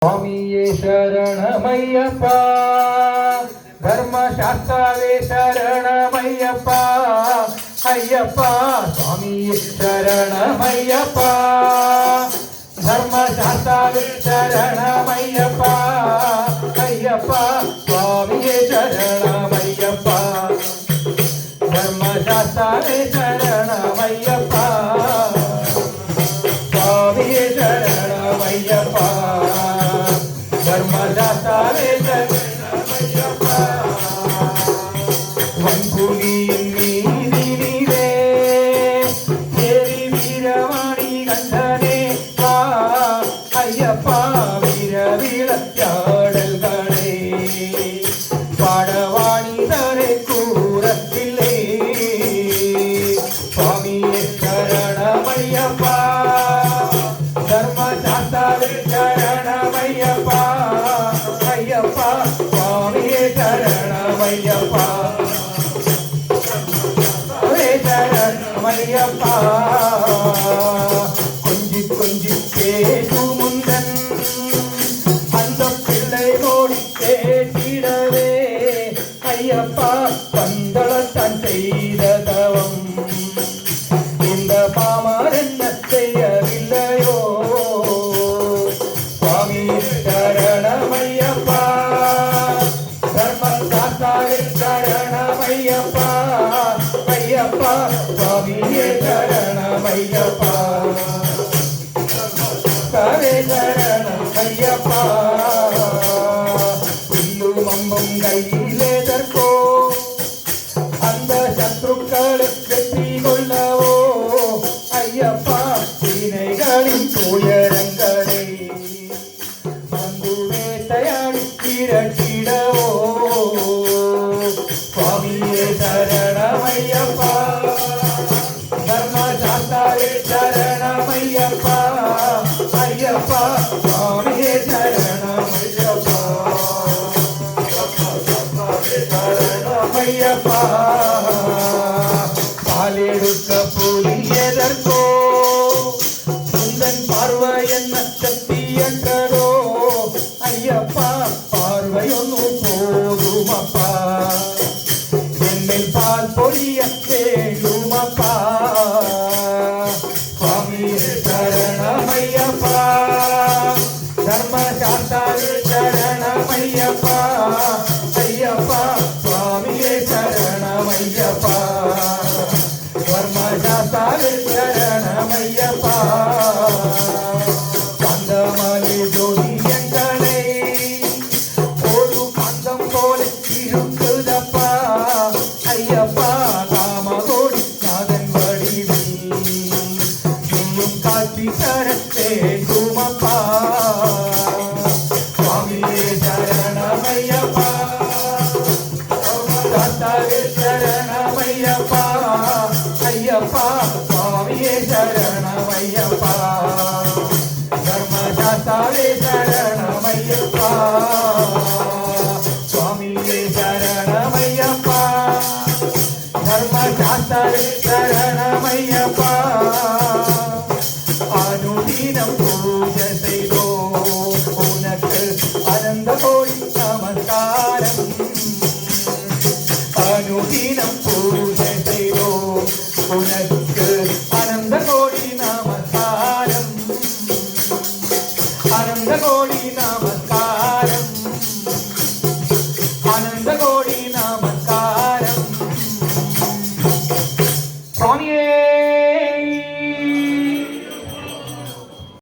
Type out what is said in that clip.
சுவாமியே சரணமையப்பா, தர்மசாஸ்தாவே சரணமையப்பா, ஐயப்பா சுவாமியே சரணமையப்பா, தர்மசாஸ்தாவே சரணமையப்பா, ஐயப்பா சுவாமியே சரணமையப்பா, தர்மசாஸ்தாவே சரணமையப்பா, சுவாமியே சரணமையப்பா, தர்மதாத்தாவே சரணமையப்பா. வன்புலியின் மீதினிலே ஏறி வீரவாணி கண்டனே வா, ஐயப்பா வீர விளக்காடல்களே பாடவாணி தரை கூறத்திலே, சுவாமியே சரணமையப்பா, தர்மசாஸ்தாவே சரணமையப்பா, ஐயப்பா சுவாமியே சரணமையப்பா, சரணமையப்பா. கொஞ்சி கொஞ்சி பேசும் முந்தன் அந்த பிள்ளை மோடி கேட்டிடவே, ஐயப்பா பந்தளத்தான் செய்த தவம் இந்த பாமர் என்ன செய்யவில்லையோ, சுவாமி சரணமையப்பா, தர்மசாஸ்தாவே சரணமையப்பா, ஐயப்பா சுவாமியே சரணமையப்பா, சரே சரணமையப்பா. வில்லும் அம்பும் கையிலேதற்கோ அந்த சத்ருக்களை வெற்றி கொள்ளவோ, ஐயப்பா சீனைகளின் துயரங்களை வந்து வேட்டையாடி திரட்டிடவோ, சுவாமியே சரணமையப்பா, தர்மசாஸ்தாவே சரணமையப்பா, ஐயப்பா சுவாமியே சரணமையப்பா, சரணமையப்பா. பாலெடுக்க புலியதற்கோ சுந்தன் பார்வை என்ன சக்தி என்றதோ, ஐயப்பா பார்வையொன்னும் போதுமப்பா, என்னில் பால் பொழிய வேண்டுமப்பா, சுவாமியே சரணமையப்பா, தர்மசாஸ்தாவே சரணமையப்பா, ஐயப்பா சுவாமியே சரணமையப்பா, தர்மசாஸ்தாவே சரணமையப்பா. கந்தமலை ஜோதி எங்களை ஒரு கந்தம் போல இருக்குதப்பா, ஐயப்பா காமகோடி நாதன் வடிவில் நீயும் காட்சி தர வேண்டுமப்பா, சுவாமியே சரணமையப்பா, தர்மசாஸ்தாவே சரணமையப்பா, ஐயப்பா சுவாமியே சரணமையப்பா, தர்மசாஸ்தாவே சரணமையப்பா, சுவாமியே சரணமையப்பா, தர்மசாஸ்தாவே சரணமையப்பா. அனுதினம் பூஜை செய்தோ உனக்கு அனந்த கோடி நமஸ்காரம், அனுதினம் பூஜை செய்தோ உனக்கு அனந்த கோடி நமஸ்காரம், அனந்த கோடி நமஸ்காரம்.